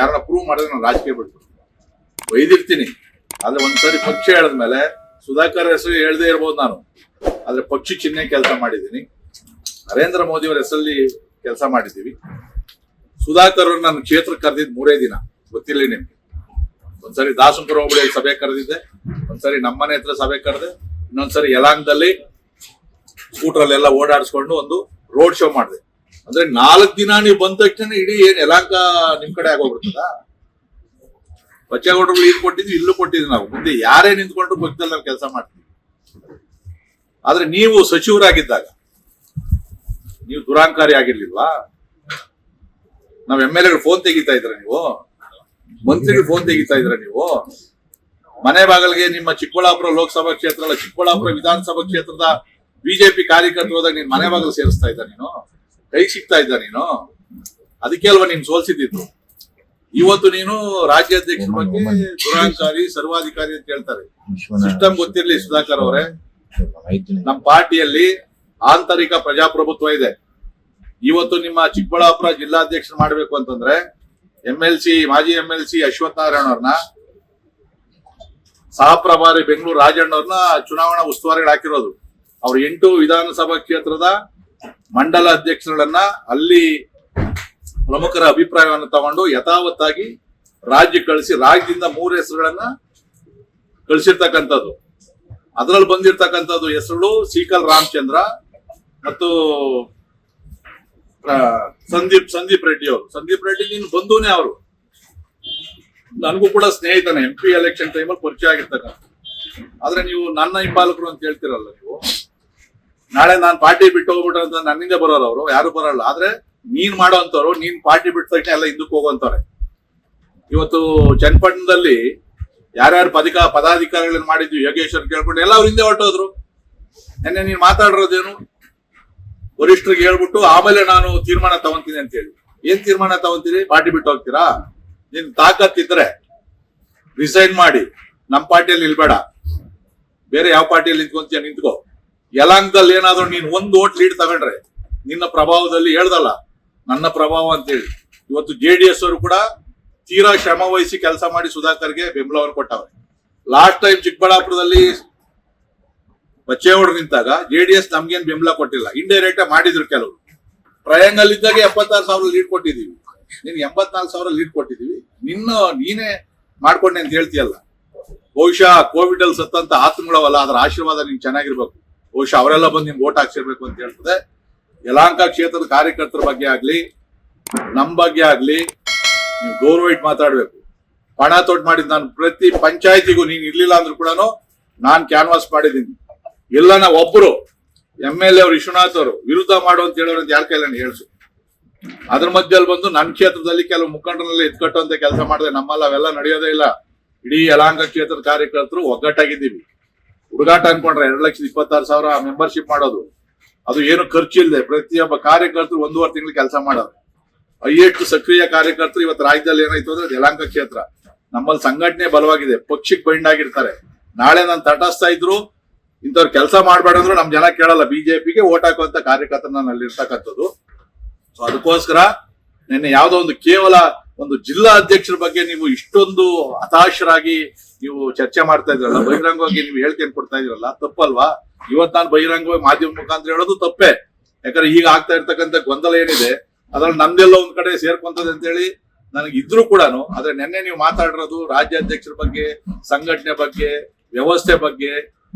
ಯಾರನ್ನ ಪ್ರೂವ್ ಮಾಡಿದ್ರೆ ನಾನು ರಾಜಕೀಯ ಬಿಡ್ತೀನಿ, ಒಯ್ದಿರ್ತೀನಿ. ಆದ್ರೆ ಒಂದ್ಸರಿ ಪಕ್ಷ ಹೇಳಿದ್ಮೇಲೆ ಸುಧಾಕರ್ ಹೆಸರು ಹೇಳ್ದೇ ಇರ್ಬೋದು ನಾನು, ಆದ್ರೆ ಪಕ್ಷ ಚಿಹ್ನೆ ಕೆಲಸ ಮಾಡಿದ್ದೀನಿ. ನರೇಂದ್ರ ಮೋದಿ ಅವರ ಹೆಸರಲ್ಲಿ ಕೆಲಸ ಮಾಡಿದ್ದೀವಿ. ಸುಧಾಕರ್ ಅವ್ರು ನನ್ನ ಕ್ಷೇತ್ರಕ್ಕೆ ಕರೆದಿದ್ದು 3 ದಿನ, ಗೊತ್ತಿಲ್ಲ ನಿಮ್ಗೆ. ಒಂದ್ಸರಿ ದಾಸನಪುರ ಹೋಬಳಿಯಲ್ಲಿ ಸಭೆ ಕರೆದಿದ್ದೆ, ಒಂದ್ಸರಿ ನಮ್ಮನೆ ಹತ್ರ ಸಭೆ ಕರೆದೆ, ಇನ್ನೊಂದ್ಸರಿ ಯಲಾಂಗದಲ್ಲಿ ಸ್ಕೂಟರ್ಲೆಲ್ಲ ಓಡಾಡಿಸ್ಕೊಂಡು ಒಂದು ರೋಡ್ ಶೋ ಮಾಡಿದೆ. ಅಂದ್ರೆ 4 ದಿನ ನೀವು ಬಂದ ತಕ್ಷಣ ಇಡೀ ಏನ್ ಯಲಾಂಕ ನಿಮ್ ಕಡೆ ಆಗೋಗ್ಬಿಡ್ತದ? ಬಚ್ಚೇಗೌಡರು ಇಲ್ಲಿ ಕೊಟ್ಟಿದ್ವಿ, ಇಲ್ಲೂ ಕೊಟ್ಟಿದ್ವಿ. ನಾವು ಮುಂದೆ ಯಾರೇ ನಿಂತ್ಕೊಂಡ್ರು ಪಕ್ಷದಲ್ಲಿ ನಾವು ಕೆಲಸ ಮಾಡ್ತೀವಿ. ಆದ್ರೆ ನೀವು ಸಚಿವರಾಗಿದ್ದಾಗ ನೀವು ದುರಾಂಕಾರಿ ಆಗಿರ್ಲಿಲ್ವಾ? ನಾವ್ MLA ಫೋನ್ ತೆಗಿತಾ ಇದ್ರ ನೀವು, ಮಂತ್ರಿಗಳು ಫೋನ್ ತೆಗಿತಾ ಇದ್ರ ನೀವು. ಮನೆ ಬಾಗಿಲಿಗೆ ನಿಮ್ಮ ಚಿಕ್ಕಬಳ್ಳಾಪುರ ಲೋಕಸಭಾ ಕ್ಷೇತ್ರ ಅಲ್ಲ, ಚಿಕ್ಕಬಳ್ಳಾಪುರ ವಿಧಾನಸಭಾ ಕ್ಷೇತ್ರದ ಬಿಜೆಪಿ ಕಾರ್ಯಕರ್ತರು ಹೋದಾಗ ನೀನ್ ಮನೆ ಬಾಗಿಲು ಸೇರಿಸ್ತಾ ಇದ್ದ, ನೀನು ಕೈ ಸಿಗ್ತಾ ಇದ್ದ ನೀನು. ಅದಕ್ಕೆ ಅಲ್ವಾ ನೀನ್ ಸೋಲ್ಸಿದ್ದು. ಇವತ್ತು ನೀನು ರಾಜ್ಯಾಧ್ಯಕ್ಷರ ಬಗ್ಗೆ ದುರಾಂಕಾರಿ ಸರ್ವಾಧಿಕಾರಿ ಅಂತ ಹೇಳ್ತಾರೆ. ಸಿಸ್ಟಮ್ ಗೊತ್ತಿರ್ಲಿ ಸುಧಾಕರ್ ಅವರೇ, ನಮ್ಮ ಪಾರ್ಟಿಯಲ್ಲಿ ಆಂತರಿಕ ಪ್ರಜಾಪ್ರಭುತ್ವ ಇದೆ. ಇವತ್ತು ನಿಮ್ಮ ಚಿಕ್ಕಬಳ್ಳಾಪುರ ಜಿಲ್ಲಾಧ್ಯಕ್ಷರು ಮಾಡ್ಬೇಕು ಅಂತಂದ್ರೆ ಮಾಜಿ MLC ಅಶ್ವಥ್ ನಾರಾಯಣ ಅವ್ರನ್ನ, ಸಹ ಪ್ರಭಾರಿ ಬೆಂಗಳೂರು ರಾಜಣ್ಣ ಅವ್ರನ್ನ ಚುನಾವಣಾ ಉಸ್ತುವಾರಿಗಳು ಹಾಕಿರೋದು. ಅವ್ರು 8 ವಿಧಾನಸಭಾ ಕ್ಷೇತ್ರದ ಮಂಡಲ ಅಧ್ಯಕ್ಷರುಗಳನ್ನ ಅಲ್ಲಿ ಪ್ರಮುಖರ ಅಭಿಪ್ರಾಯವನ್ನು ತಗೊಂಡು ಯಥಾವತ್ತಾಗಿ ರಾಜ್ಯಕ್ಕೆ ಕಳಿಸಿ ರಾಜ್ಯದಿಂದ 3 ಹೆಸರುಗಳನ್ನ ಕಳಿಸಿರ್ತಕ್ಕಂಥದ್ದು. ಅದರಲ್ಲಿ ಬಂದಿರ್ತಕ್ಕಂಥದ್ದು ಹೆಸರುಗಳು ಸೀಕಲ್ ರಾಮಚಂದ್ರ ಮತ್ತು ಸಂದೀಪ್ ರೆಡ್ಡಿ ಅವರು. ಸಂದೀಪ್ ರೆಡ್ಡಿ ನೀನು ಬಂಧುನೇ, ಅವರು ನನಗೂ ಕೂಡ ಸ್ನೇಹಿತನೇ, MP ಎಲೆಕ್ಷನ್ ಟೈಮಲ್ಲಿ ಪರಿಚಯ ಆಗಿರ್ತಕ್ಕಂಥ. ಆದ್ರೆ ನೀವು ನನ್ನ ಹಿಂಬಾಲಕರು ಅಂತ ಹೇಳ್ತಿರಲ್ಲ ನೀವು. ನಾಳೆ ನಾನು ಪಾರ್ಟಿ ಬಿಟ್ಟು ಹೋಗ್ಬಿಟ್ರೆ ಅಂತ ನನ್ನಿಂದ ಬರೋರು ಅವರು, ಯಾರು ಬರಲ್ಲ. ಆದ್ರೆ ನೀನ್ ಮಾಡೋ ಅಂತವ್ರು, ನೀನ್ ಪಾರ್ಟಿ ಬಿಟ್ಟ ತಕ್ಷಣ ಎಲ್ಲ ಹಿಂದಕ್ಕೆ ಹೋಗುವಂತವ್ರೆ. ಇವತ್ತು ಚನ್ನಪಟ್ಟಣದಲ್ಲಿ ಯಾರ್ಯಾರು ಪದಾಧಿಕಾರಿಗಳನ್ನ ಮಾಡಿದ್ವಿ ಯೋಗೇಶ್ವರ್ ಕೇಳ್ಕೊಂಡು ಎಲ್ಲ ಅವ್ರ ಹಿಂದೆ ಹೊರಟೋದ್ರು. ನೆನ್ನೆ ನೀನ್ ಮಾತಾಡಿರೋದೇನು, ವರಿಷ್ಠರಿಗೆ ಹೇಳ್ಬಿಟ್ಟು ಆಮೇಲೆ ನಾನು ತೀರ್ಮಾನ ತಗೊಂತೀನಿ ಅಂತ ಹೇಳಿ. ಏನ್ ತೀರ್ಮಾನ ತಗೊಂತೀರಿ? ಪಾರ್ಟಿ ಬಿಟ್ಟು ಹೋಗ್ತೀರಾ? ನಿನ್ ತಾಕತ್ತಿದ್ರೆ ರಿಸೈನ್ ಮಾಡಿ ನಮ್ ಪಾರ್ಟಿಯಲ್ಲಿ ನಿಲ್ಬೇಡ, ಬೇರೆ ಯಾವ ಪಾರ್ಟಿಯಲ್ಲಿ ನಿಂತ್ಕೊಂತೀಯ ನಿಂತ್ಕೋ. ಯಲಾಂಗದಲ್ಲಿ ಏನಾದ್ರು ನೀನ್ 1 ವೋಟ್ ಲೀಡ್ ತಗೊಂಡ್ರೆ ನಿನ್ನ ಪ್ರಭಾವದಲ್ಲಿ ಹೇಳ್ದಲ್ಲ ನನ್ನ ಪ್ರಭಾವ ಅಂತೇಳಿ. ಇವತ್ತು JDS ಅವರು ಕೂಡ ತೀರಾ ಶ್ರಮ ವಹಿಸಿ ಕೆಲಸ ಮಾಡಿ ಸುಧಾಕರ್ಗೆ ಬೆಂಬಲವನ್ನು ಕೊಟ್ಟವ್ರೆ. ಲಾಸ್ಟ್ ಟೈಮ್ ಚಿಕ್ಕಬಳ್ಳಾಪುರದಲ್ಲಿ ಬಚ್ಚೇಗೌಡರು ನಿಂತಾಗ JDS ನಮ್ಗೇನ್ ಬೆಂಬಲ ಕೊಟ್ಟಿಲ್ಲ, ಇಂಡೈರೆಕ್ಟ್ ಮಾಡಿದ್ರು ಕೆಲವರು. ಟ್ರಯಾಂಗಲ್ ಇದ್ದಾಗ 76,000 ಲೀಡ್ ಕೊಟ್ಟಿದೀವಿ, ನೀನ್ 84,000 ಲೀಡ್ ಕೊಟ್ಟಿದೀವಿ. ನೀನೇ ಮಾಡ್ಕೊಂಡೆ ಅಂತ ಹೇಳ್ತೀಯಲ್ಲ. ಬಹುಶಃ ಕೋವಿಡ್ ಅಲ್ಲಿ ಸತ್ತಂತ ಆತ್ಮಗಳವಲ್ಲ, ಅದರ ಆಶೀರ್ವಾದ ನಿನ್ ಚೆನ್ನಾಗಿರ್ಬೇಕು. ಬಹುಶಃ ಅವರೆಲ್ಲ ಬಂದು ನಿಮ್ಗೆ ಓಟ್ ಹಾಕ್ಸಿರ್ಬೇಕು ಅಂತ ಹೇಳ್ತದೆ. ಯಲಹಂಕ ಕ್ಷೇತ್ರದ ಕಾರ್ಯಕರ್ತರ ಬಗ್ಗೆ ಆಗ್ಲಿ ನಮ್ ಬಗ್ಗೆ ಆಗ್ಲಿ ನೀವು ಗೌರವಿಟ್ಟು ಮಾತಾಡ್ಬೇಕು. ಪಣ ತೊಟ್ಟು ಮಾಡಿದ್ ನಾನು ಪ್ರತಿ ಪಂಚಾಯತಿಗೂ ನೀನ್ ಇರ್ಲಿಲ್ಲ ಅಂದ್ರೂ ಕೂಡ ನಾನ್ ಕ್ಯಾನ್ವಾಸ್ ಮಾಡಿದ್ದೀನಿ. ಎಲ್ಲನ ಒಬ್ರು MLA ಅವರು ವಿಶ್ವನಾಥ್ ಅವರು ವಿರುದ್ಧ ಮಾಡು ಅಂತ ಹೇಳೋರು ಅಂತ ಯಾರ ಕೈಲ ಹೇಳ್ಸು. ಅದ್ರ ಮಧ್ಯದಲ್ಲಿ ಬಂದು ನನ್ನ ಕ್ಷೇತ್ರದಲ್ಲಿ ಕೆಲವು ಮುಖಂಡರಲ್ಲಿ ಎತ್ಕಟ್ಟುವಂತ ಕೆಲಸ ಮಾಡಿದೆ. ನಮ್ಮಲ್ಲ ಅವೆಲ್ಲ ನಡೆಯೋದೇ ಇಲ್ಲ. ಇಡೀ ಯಲಹಂಕ ಕ್ಷೇತ್ರದ ಕಾರ್ಯಕರ್ತರು ಒಗ್ಗಟ್ಟಾಗಿದ್ದೀವಿ. ಹುಡುಗಾಟ ಅನ್ಕೊಂಡ್ರೆ 2,26,000 ಮೆಂಬರ್ಶಿಪ್ ಮಾಡೋದು, ಅದು ಏನು ಖರ್ಚಿಲ್ಲದೆ ಪ್ರತಿಯೊಬ್ಬ ಕಾರ್ಯಕರ್ತರು 1.5 ತಿಂಗಳು ಕೆಲಸ ಮಾಡೋದು. ಹೈಯೆಸ್ಟ್ ಸಕ್ರಿಯ ಕಾರ್ಯಕರ್ತರು ಇವತ್ತು ರಾಜ್ಯದಲ್ಲಿ ಏನಾಯ್ತು ಅಂದ್ರೆ ಯಲಹಂಕ ಕ್ಷೇತ್ರ. ನಮ್ಮಲ್ಲಿ ಸಂಘಟನೆ ಬಲವಾಗಿದೆ, ಪಕ್ಷಕ್ಕೆ ಬೈಂಡ್ ಆಗಿರ್ತಾರೆ. ನಾಳೆ ನಾನು ತಟಸ್ಥ ಇದ್ರು ಇಂಥವ್ರು ಕೆಲಸ ಮಾಡ್ಬೇಡ ಅಂದ್ರು ನಮ್ ಜನ ಕೇಳಲ್ಲ. ಬಿಜೆಪಿಗೆ ಓಟ್ ಹಾಕುವಂತ ಕಾರ್ಯಕರ್ತನ ಅಲ್ಲಿ ಇರ್ತಕ್ಕಂಥದ್ದು. ಸೊ ಅದಕ್ಕೋಸ್ಕರ ನಿನ್ನೆ ಯಾವ್ದೋ ಒಂದು ಕೇವಲ ಒಂದು ಜಿಲ್ಲಾ ಅಧ್ಯಕ್ಷರ ಬಗ್ಗೆ ನೀವು ಇಷ್ಟೊಂದು ಹತಾಶರಾಗಿ ನೀವು ಚರ್ಚೆ ಮಾಡ್ತಾ ಇದ್ರಲ್ಲ, ಬಹಿರಂಗವಾಗಿ ನೀವು ಹೇಳಿಕೆಯನ್ನು ಕೊಡ್ತಾ ಇದ್ರಲ್ಲ, ತಪ್ಪಲ್ವಾ? ಇವತ್ತು ನಾನು ಬಹಿರಂಗವಾಗಿ ಮಾಧ್ಯಮ ಮುಖಾಂತರ ಹೇಳೋದು ತಪ್ಪೇ. ಯಾಕಂದ್ರೆ ಈಗ ಆಗ್ತಾ ಇರ್ತಕ್ಕಂಥ ಗೊಂದಲ ಏನಿದೆ ಅದ್ರಲ್ಲಿ ನಮ್ದೆಲ್ಲ ಒಂದ್ ಕಡೆ ಸೇರ್ಕೊಂತದೆ ಅಂತ ಹೇಳಿ ನನಗೆ ಇದ್ರು ಕೂಡ. ಆದ್ರೆ ನಿನ್ನೆ ನೀವು ಮಾತಾಡಿರೋದು ರಾಜ್ಯಾಧ್ಯಕ್ಷರ ಬಗ್ಗೆ, ಸಂಘಟನೆ ಬಗ್ಗೆ, ವ್ಯವಸ್ಥೆ ಬಗ್ಗೆ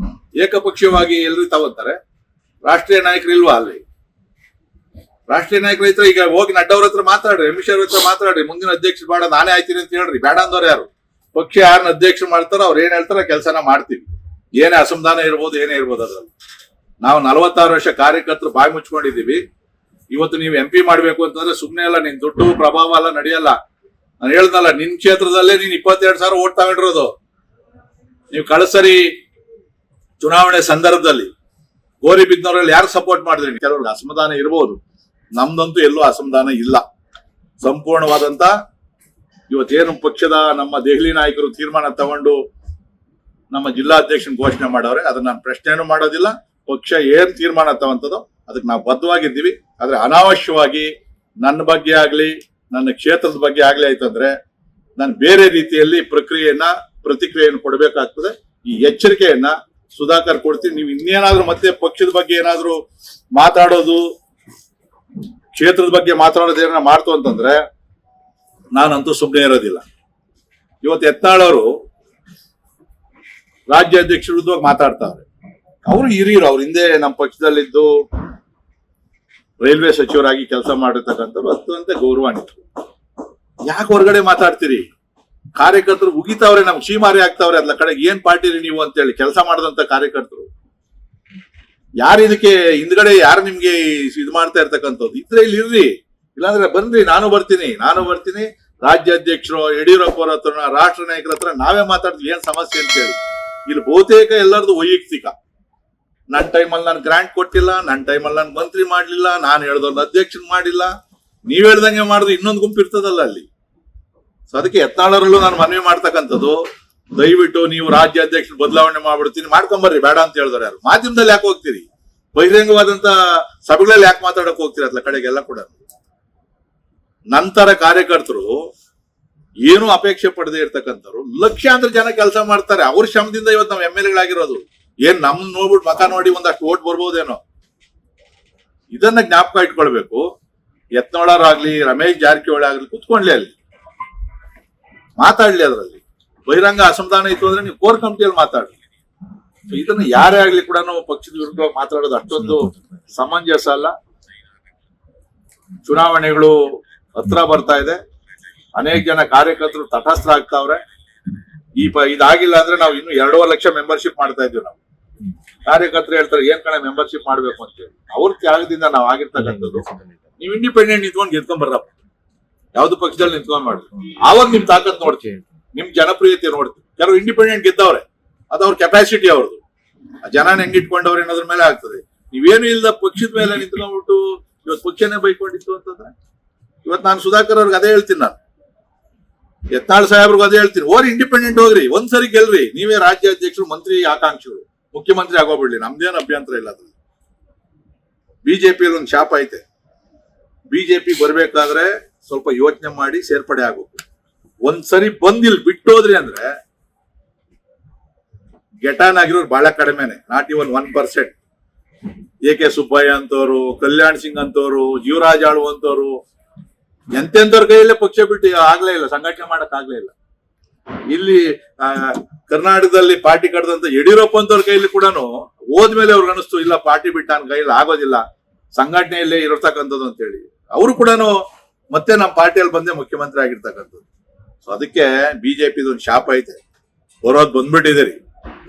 ಏಕಪಕ್ಷೀಯವಾಗಿ ಎಲ್ರು ತಗೊಂತಾರೆ. ರಾಷ್ಟ್ರೀಯ ನಾಯಕರು ಇಲ್ವಾ ಅಲ್ಲಿ? ರಾಷ್ಟ್ರೀಯ ನಾಯಕರ ಹತ್ರ ಈಗ ಹೋಗಿ ನಡ್ಡವ್ರ ಹತ್ರ ಮಾತಾಡ್ರಿ, ಅಮಿತ್ ಶಾ ಹತ್ರ ಮಾತಾಡ್ರಿ, ಮುಂದಿನ ಅಧ್ಯಕ್ಷರು ಬೇಡ ನಾನೇ ಆಯ್ತೀನಿ ಅಂತ ಹೇಳ್ರಿ. ಬೇಡ ಅಂದವ್ರು ಯಾರು? ಪಕ್ಷ ಯಾರನ್ನ ಅಧ್ಯಕ್ಷರು ಮಾಡ್ತಾರೋ ಅವ್ರು ಏನ್ ಹೇಳ್ತಾರೋ ಕೆಲಸನ ಮಾಡ್ತೀವಿ. ಏನೇ ಅಸಮಾಧಾನ ಇರ್ಬೋದು, ಏನೇ ಇರ್ಬೋದು. ಅದ್ರಲ್ಲಿ ನಾವು 46 ವರ್ಷ ಕಾರ್ಯಕರ್ತರು ಬಾಯಿ ಮುಚ್ಕೊಂಡಿದೀವಿ. ಇವತ್ತು ನೀವು MP ಮಾಡ್ಬೇಕು ಅಂತಂದ್ರೆ ಸುಮ್ನೆ ಅಲ್ಲ, ನಿನ್ ದುಡ್ಡು ಪ್ರಭಾವ ಎಲ್ಲ ನಡೆಯಲ್ಲ. ನಾನು ಹೇಳ್ದಲ್ಲ, ನಿನ್ ಕ್ಷೇತ್ರದಲ್ಲೇ ನೀನ್ 22,000 ಓಟ್ ತಗೊಂಡಿರೋದು. ನೀವು ಕಳಸರಿ ಚುನಾವಣೆ ಸಂದರ್ಭದಲ್ಲಿ ಗೋರಿಬಿದ್ನವರಲ್ಲಿ ಯಾರು ಸಪೋರ್ಟ್ ಮಾಡಿದ್ರಿ? ಕೆಲವ್ರಿಗೆ ಅಸಮಾಧಾನ ಇರಬಹುದು, ನಮ್ದಂತೂ ಎಲ್ಲೂ ಅಸಮಾಧಾನ ಇಲ್ಲ. ಸಂಪೂರ್ಣವಾದಂತ ಇವತ್ತೇನು ಪಕ್ಷದ ನಮ್ಮ ದೆಹಲಿ ನಾಯಕರು ತೀರ್ಮಾನ ತಗೊಂಡು ನಮ್ಮ ಜಿಲ್ಲಾಧ್ಯಕ್ಷನ ಘೋಷಣೆ ಮಾಡವ್ರೆ, ಅದನ್ನ ನಾನು ಪ್ರಶ್ನೆನೂ ಮಾಡೋದಿಲ್ಲ. ಪಕ್ಷ ಏನ್ ತೀರ್ಮಾನ ತಗೊಂತದೋ ಅದಕ್ಕೆ ನಾವು ಬದ್ಧವಾಗಿದ್ದೀವಿ. ಆದ್ರೆ ಅನಾವಶ್ಯವಾಗಿ ನನ್ನ ಬಗ್ಗೆ ಆಗ್ಲಿ ನನ್ನ ಕ್ಷೇತ್ರದ ಬಗ್ಗೆ ಆಗ್ಲಿ ಆಯ್ತಂದ್ರೆ ನಾನು ಬೇರೆ ರೀತಿಯಲ್ಲಿ ಪ್ರತಿಕ್ರಿಯೆಯನ್ನು ಕೊಡಬೇಕಾಗ್ತದೆ. ಈ ಎಚ್ಚರಿಕೆಯನ್ನ ಸುಧಾಕರ್ ಕೊಡ್ತೀನಿ. ನೀವು ಇನ್ನೇನಾದ್ರೂ ಮತ್ತೆ ಪಕ್ಷದ ಬಗ್ಗೆ ಏನಾದ್ರೂ ಮಾತಾಡೋದು, ಕ್ಷೇತ್ರದ ಬಗ್ಗೆ ಮಾತಾಡೋದು ಏನಾರ ಮಾಡ್ತು ಅಂತಂದ್ರೆ ನಾನಂತೂ ಸುಮ್ಮನೆ ಇರೋದಿಲ್ಲ. ಇವತ್ತು ಯತ್ನಾಳ್ ಅವರು ರಾಜ್ಯಾಧ್ಯಕ್ಷರ ವಿರುದ್ಧವಾಗಿ ಮಾತಾಡ್ತಾವ್ರೆ. ಅವರು ಹಿರಿಯರು, ಅವ್ರ ಹಿಂದೆ ನಮ್ಮ ಪಕ್ಷದಲ್ಲಿದ್ದು ರೈಲ್ವೆ ಸಚಿವರಾಗಿ ಕೆಲಸ ಮಾಡಿರ್ತಕ್ಕಂಥವ್ರು ಅತ್ಯಂತ ಗೌರವಾನ್ವಿತರು. ಯಾಕೆ ಹೊರಗಡೆ ಮಾತಾಡ್ತೀರಿ? ಕಾರ್ಯಕರ್ತರು ಉಗಿತಾವ್ರೆ, ನಮ್ಗೆ ಶೀಮಾರಿ ಆಗ್ತಾವ್ರೆ ಅದ್ಲ ಕಡೆಗೆ. ಏನ್ ಪಾರ್ಟಿರಿ ನೀವು ಅಂತೇಳಿ ಕೆಲಸ ಮಾಡದಂತ ಕಾರ್ಯಕರ್ತರು ಯಾರು ಇದಕ್ಕೆ ಹಿಂದ್ಗಡೆ ಯಾರು ನಿಮ್ಗೆ ಇದು ಮಾಡ್ತಾ ಇರ್ತಕ್ಕಂಥದ್ದು ಇದ್ರೆ ಇಲ್ಲಿ ಇರ್ರಿ, ಇಲ್ಲಾಂದ್ರೆ ಬನ್ರಿ, ನಾನು ಬರ್ತೀನಿ. ರಾಜ್ಯಾಧ್ಯಕ್ಷರು ಯಡಿಯೂರಪ್ಪ ಅವ್ರ ಹತ್ರ, ರಾಷ್ಟ್ರ ನಾಯಕರ ಹತ್ರ ನಾವೇ ಮಾತಾಡ್ತೀವಿ ಏನ್ ಸಮಸ್ಯೆ ಅಂತೇಳಿ. ಇಲ್ಲಿ ಬಹುತೇಕ ಎಲ್ಲರದು ವೈಯಕ್ತಿಕ. ನನ್ನ ಟೈಮಲ್ಲಿ ನಾನು ಗ್ರಾಂಟ್ ಕೊಟ್ಟಿಲ್ಲ, ನನ್ನ ಟೈಮಲ್ಲಿ ನಾನು ಮಂತ್ರಿ ಮಾಡ್ಲಿಲ್ಲ, ನಾನು ಹೇಳ್ದವ್ರನ್ನ ಅಧ್ಯಕ್ಷನ್ ಮಾಡಿಲ್ಲ, ನೀವ್ ಹೇಳ್ದಂಗೆ ಮಾಡಿದ್ರೆ ಇನ್ನೊಂದು ಗುಂಪು ಇರ್ತದಲ್ಲ ಅಲ್ಲಿ. ಸೊ ಅದಕ್ಕೆ ಯತ್ನಾಳರಲ್ಲೂ ನಾನು ಮನವಿ ಮಾಡ್ತಕ್ಕಂಥದ್ದು, ದಯವಿಟ್ಟು ನೀವು ರಾಜ್ಯಾಧ್ಯಕ್ಷ ಬದಲಾವಣೆ ಮಾಡ್ಬಿಡ್ತೀನಿ, ಮಾಡ್ಕೊಂಬರ್ರಿ, ಬೇಡ ಅಂತ ಹೇಳಿದ್ರೆ ಯಾರು ಮಾಧ್ಯಮದಲ್ಲಿ ಯಾಕೆ ಹೋಗ್ತೀರಿ? ಬಹಿರಂಗವಾದಂತ ಸಭೆಗಳಲ್ಲಿ ಯಾಕೆ ಮಾತಾಡಕ್ ಹೋಗ್ತೀರಿ? ಅದ್ಲ ಕಡೆಗೆಲ್ಲ ಕೂಡ ನಂತರ ಕಾರ್ಯಕರ್ತರು ಏನು ಅಪೇಕ್ಷೆ ಪಡದೆ ಇರ್ತಕ್ಕಂಥವ್ರು ಲಕ್ಷಾಂತರ ಜನ ಕೆಲಸ ಮಾಡ್ತಾರೆ. ಅವ್ರ ಶ್ರಮದಿಂದ ಇವತ್ತು ನಾವು MLA ಏನ್ ನಮ್ ನೋಡ್ಬಿಟ್ಟು ಮಕ ನೋಡಿ ಒಂದಷ್ಟು ಓಟ್ ಬರ್ಬೋದೇನೋ. ಇದನ್ನ ಜ್ಞಾಪಕ ಇಟ್ಕೊಳ್ಬೇಕು. ಯತ್ನಾಳರಾಗ್ಲಿ, ರಮೇಶ್ ಜಾರಕಿಹೊಳಿ ಆಗ್ಲಿ ಕುತ್ಕೊಂಡ್ಲಿ, ಅಲ್ಲಿ ಮಾತಾಡ್ಲಿ. ಅದರಲ್ಲಿ ಬಹಿರಂಗ ಅಸಮಾಧಾನ ಇತ್ತು ಅಂದ್ರೆ ನೀವು ಕೋರ್ ಕಮಿಟಿಯಲ್ಲಿ ಮಾತಾಡ್ಲಿ. ಇದನ್ನ ಯಾರೇ ಆಗ್ಲಿ ಕೂಡ ಪಕ್ಷದ ವಿರುದ್ಧ ಮಾತಾಡೋದು ಅಷ್ಟೊಂದು ಸಮಂಜಸ ಅಲ್ಲ. ಚುನಾವಣೆಗಳು ಹತ್ರ ಬರ್ತಾ ಇದೆ. ಅನೇಕ ಜನ ಕಾರ್ಯಕರ್ತರು ತಟಸ್ಥ ಆಗ್ತಾವ್ರೆ. ಇದಾಗಿಲ್ಲ ಅಂದ್ರೆ ನಾವು ಇನ್ನು 2.5 ಲಕ್ಷ ಮೆಂಬರ್ಶಿಪ್ ಮಾಡ್ತಾ ಇದ್ವಿ. ನಾವು ಕಾರ್ಯಕರ್ತರು ಹೇಳ್ತಾರೆ ಏನ್ ಕಡೆ ಮೆಂಬರ್ಶಿಪ್ ಮಾಡ್ಬೇಕು ಅಂತೇಳಿ. ಅವ್ರ ತ್ಯಾಗದಿಂದ ನಾವು ಆಗಿರ್ತಕ್ಕಂಥದ್ದು. ನೀವು ಇಂಡಿಪೆಂಡೆಂಟ್ ನಿಂತ್ಕೊಂಡು ಗೆದ್ಕೊಂಡ್ ಬರ್ರಪ್ಪ, ಯಾವ್ದು ಪಕ್ಷದಲ್ಲಿ ನಿಂತ್ಕೊಂಡ್ ಮಾಡ್ರಿ, ಆವಾಗ ನಿಮ್ ತಾಕತ್ ನೋಡ್ತೀವಿ, ನಿಮ್ ಜನಪ್ರಿಯತೆ ನೋಡ್ತೀವಿ. ಕೆಲವರು ಇಂಡಿಪೆಂಡೆಂಟ್ ಗೆದ್ದವ್ರೆ, ಅದು ಅವ್ರ ಕೆಪಾಸಿಟಿ ಅವ್ರದ್ದು. ಆ ಜನ ಹೆಂಗಿಟ್ಕೊಂಡವ್ರೆ ಅನ್ನೋದ್ರ ಮೇಲೆ ಆಗ್ತದೆ. ನೀವೇನು ಇಲ್ದ ಪಕ್ಷದ ಮೇಲೆ ನಿಂತ್ಕೊಂಡ್ಬಿಟ್ಟು ಇವತ್ತು ಪಕ್ಷನೇ ಬೈಕೊಂಡಿತ್ತು ಅಂತಂದ್ರೆ, ಇವತ್ತು ನಾನು ಸುಧಾಕರ್ ಅವ್ರಿಗೆ ಅದೇ ಹೇಳ್ತೀನಿ, ನಾನು ಯತ್ನಾಳ್ ಸಾಹೇಬ್ರಿಗೂ ಅದೇ ಹೇಳ್ತೀನಿ, ಓರಿ ಇಂಡಿಪೆಂಡೆಂಟ್ ಹೋಗ್ರಿ, ಒಂದ್ಸರಿ ಗೆಲ್ರಿ, ನೀವೇ ರಾಜ್ಯಾಧ್ಯಕ್ಷರು, ಮಂತ್ರಿ ಆಕಾಂಕ್ಷಿಗಳು, ಮುಖ್ಯಮಂತ್ರಿ ಆಗೋಗ್ಬಿಡ್ಲಿ, ನಮ್ದೇನು ಅಭ್ಯಂತರ ಇಲ್ಲ. ಅದ್ರಲ್ಲಿ ಬಿಜೆಪಿಯಲ್ಲಿ ಒಂದು ಶಾಪ ಐತೆ. ಬಿಜೆಪಿ ಬರ್ಬೇಕಾದ್ರೆ ಸ್ವಲ್ಪ ಯೋಚನೆ ಮಾಡಿ ಸೇರ್ಪಡೆ ಆಗೋದು. ಒಂದ್ಸರಿ ಬಂದಿಲ್ ಬಿಟ್ಟೋದ್ರಿ ಅಂದ್ರೆ ಗೆಟಾನ್ ಆಗಿರೋರು ಬಹಳ ಕಡಿಮೆನೆ, ನಾಟ್ ಇವನ್ 1%. AK ಸುಬ್ಬಯ್ಯ ಅಂತವ್ರು, ಕಲ್ಯಾಣ್ ಸಿಂಗ್ ಅಂತವ್ರು, ಜೀವರಾಜ್ ಆಳು ಅಂತವ್ರು, ಎಂತೆಂತವ್ರ ಕೈಯಲ್ಲೇ ಪಕ್ಷ ಬಿಟ್ಟು ಆಗ್ಲೇ ಇಲ್ಲ, ಸಂಘಟನೆ ಮಾಡಕ್ ಆಗ್ಲೇ ಇಲ್ಲ. ಇಲ್ಲಿ ಕರ್ನಾಟಕದಲ್ಲಿ ಪಾರ್ಟಿ ಕಡ್ದಂತ ಯಡಿಯೂರಪ್ಪ ಅಂತವ್ರ ಕೈಯಲ್ಲಿ ಕೂಡ ಹೋದ್ಮೇಲೆ ಅವ್ರಿಗೆ ಅನಿಸ್ತು, ಇಲ್ಲ ಪಾರ್ಟಿ ಬಿಟ್ಟ ನನ್ನ ಕೈಯಲ್ಲಿ ಆಗೋದಿಲ್ಲ, ಸಂಘಟನೆಯಲ್ಲೇ ಇರತಕ್ಕಂಥದ್ದು ಅಂತ ಹೇಳಿ ಅವರು ಕೂಡ ಮತ್ತೆ ನಮ್ಮ ಪಾರ್ಟಿಯಲ್ಲಿ ಬಂದೇ ಮುಖ್ಯಮಂತ್ರಿ ಆಗಿರ್ತಕ್ಕಂಥದ್ದು. ಸೊ ಅದಕ್ಕೆ ಬಿಜೆಪಿದು ಒಂದು ಶಾಪ ಐತೆ, ಬರೋದ್ ಬಂದ್ಬಿಟ್ಟಿದ್ದೀರಿ,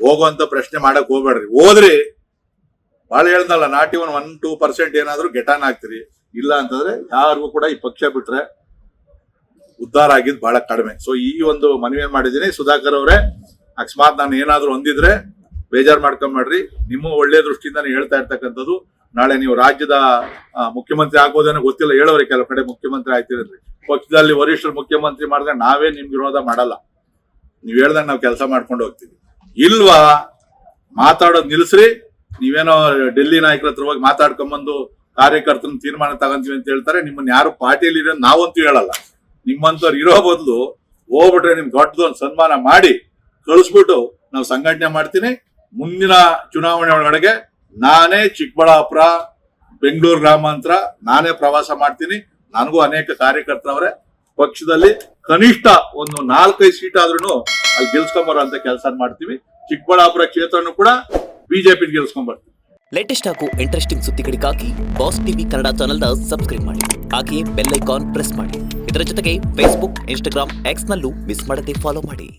ಹೋಗುವಂತ ಪ್ರಶ್ನೆ ಮಾಡಕ್ ಹೋಗ್ಬೇಡ್ರಿ. ಹೋದ್ರಿ ಬಹಳ ಹೇಳ್ದಲ್ಲ, ನಾಟ್ ಇವನ್ 1-2% ಏನಾದ್ರು ಗೆಟಾನ್ ಆಗ್ತೀರಿ. ಇಲ್ಲ ಅಂತಂದ್ರೆ ಯಾರಿಗೂ ಕೂಡ ಈ ಪಕ್ಷ ಬಿಟ್ರೆ ಉದ್ಧಾರ ಆಗಿದ್ ಬಹಳ ಕಡಿಮೆ. ಸೊ ಈ ಒಂದು ಮನವಿ ಮಾಡಿದ್ದೀನಿ. ಸುಧಾಕರ್ ಅವರೇ, ಅಕಸ್ಮಾತ್ ನಾನು ಏನಾದ್ರು ಹೊಂದಿದ್ರೆ ಬೇಜಾರ್ ಮಾಡ್ಕೊಂಬೇಡ್ರಿ. ನಿಮ್ಮ ಒಳ್ಳೆ ದೃಷ್ಟಿಯಿಂದ ಹೇಳ್ತಾ ಇರ್ತಕ್ಕಂಥದ್ದು. ನಾಳೆ ನೀವು ರಾಜ್ಯದ ಮುಖ್ಯಮಂತ್ರಿ ಆಗ್ಬೋದೇನೋ ಗೊತ್ತಿಲ್ಲ, ಹೇಳೋರಿ ಕೆಲವು ಕಡೆ ಮುಖ್ಯಮಂತ್ರಿ ಆಯ್ತಿರಲ್ರಿ. ಪಕ್ಷದಲ್ಲಿ ವರಿಷ್ಠರು ಮುಖ್ಯಮಂತ್ರಿ ಮಾಡಿದ್ರೆ ನಾವೇ ನಿಮ್ಗೆ ವಿರೋಧ ಮಾಡಲ್ಲ, ನೀವ್ ಹೇಳ್ದಂಗೆ ನಾವು ಕೆಲಸ ಮಾಡ್ಕೊಂಡು ಹೋಗ್ತೀವಿ. ಇಲ್ವಾ ಮಾತಾಡೋದು ನಿಲ್ಸ್ರಿ. ನೀವೇನೋ ಡೆಲ್ಲಿ ನಾಯಕರ ಹತ್ರ ಹೋಗಿ ಮಾತಾಡ್ಕೊಂಡ್ಬಂದು ಕಾರ್ಯಕರ್ತನ ತೀರ್ಮಾನ ತಗೊಂತೀವಿ ಅಂತ ಹೇಳ್ತಾರೆ. ನಿಮ್ಮನ್ನ ಯಾರು ಪಾರ್ಟಿಯಲ್ಲಿ ಇರೋ ನಾವಂತೂ ಹೇಳಲ್ಲ. ನಿಮ್ಮಂತವ್ರು ಇರೋ ಬದಲು ಹೋಗ್ಬಿಟ್ರೆ ನಿಮ್ಗೆ ದೊಡ್ಡದು ಒಂದು ಸನ್ಮಾನ ಮಾಡಿ ಕಳಿಸ್ಬಿಟ್ಟು ನಾವು ಸಂಘಟನೆ ಮಾಡ್ತೀನಿ. ಮುಂದಿನ ಚುನಾವಣೆ ಒಳಗಡೆಗೆ ನಾನೇ ಚಿಕ್ಕಬಳ್ಳಾಪುರ, ಬೆಂಗಳೂರು ಗ್ರಾಮಾಂತರ ನಾನೇ ಪ್ರವಾಸ ಮಾಡ್ತೀನಿ. ನನಗೂ ಅನೇಕ ಕಾರ್ಯಕರ್ತರವರೇ. ಪಕ್ಷದಲ್ಲಿ ಕನಿಷ್ಠ ಒಂದು 4-5 ಸೀಟ್ ಆದ್ರೂ ಅಲ್ಲಿ ಗೆಲ್ಸ್ಕೊಂಬರೋ ಅಂತ ಕೆಲಸ ಮಾಡ್ತೀವಿ. ಚಿಕ್ಕಬಳ್ಳಾಪುರ ಕ್ಷೇತ್ರನೂ ಕೂಡ ಬಿಜೆಪಿ ಗೆಲ್ಸ್ಕೊಂಡ್ಬರ್ತೀವಿ. ಲೇಟೆಸ್ಟ್ ಹಾಗೂ ಇಂಟ್ರೆಸ್ಟಿಂಗ್ ಸುದ್ದಿಗಳಿಗಾಗಿ ಬಾಸ್ ಟಿವಿ ಕನ್ನಡ ಚಾನೆಲ್ನ ಸಬ್ಸ್ಕ್ರೈಬ್ ಮಾಡಿ, ಹಾಗೆಯೇ ಬೆಲ್ ಐಕಾನ್ ಪ್ರೆಸ್ ಮಾಡಿ. ಇದರ ಜೊತೆಗೆ ಫೇಸ್ಬುಕ್, ಇನ್ಸ್ಟಾಗ್ರಾಮ್, ಎಕ್ಸ್ ನಲ್ಲೂ ಮಿಸ್ ಮಾಡದೆ ಫಾಲೋ ಮಾಡಿ.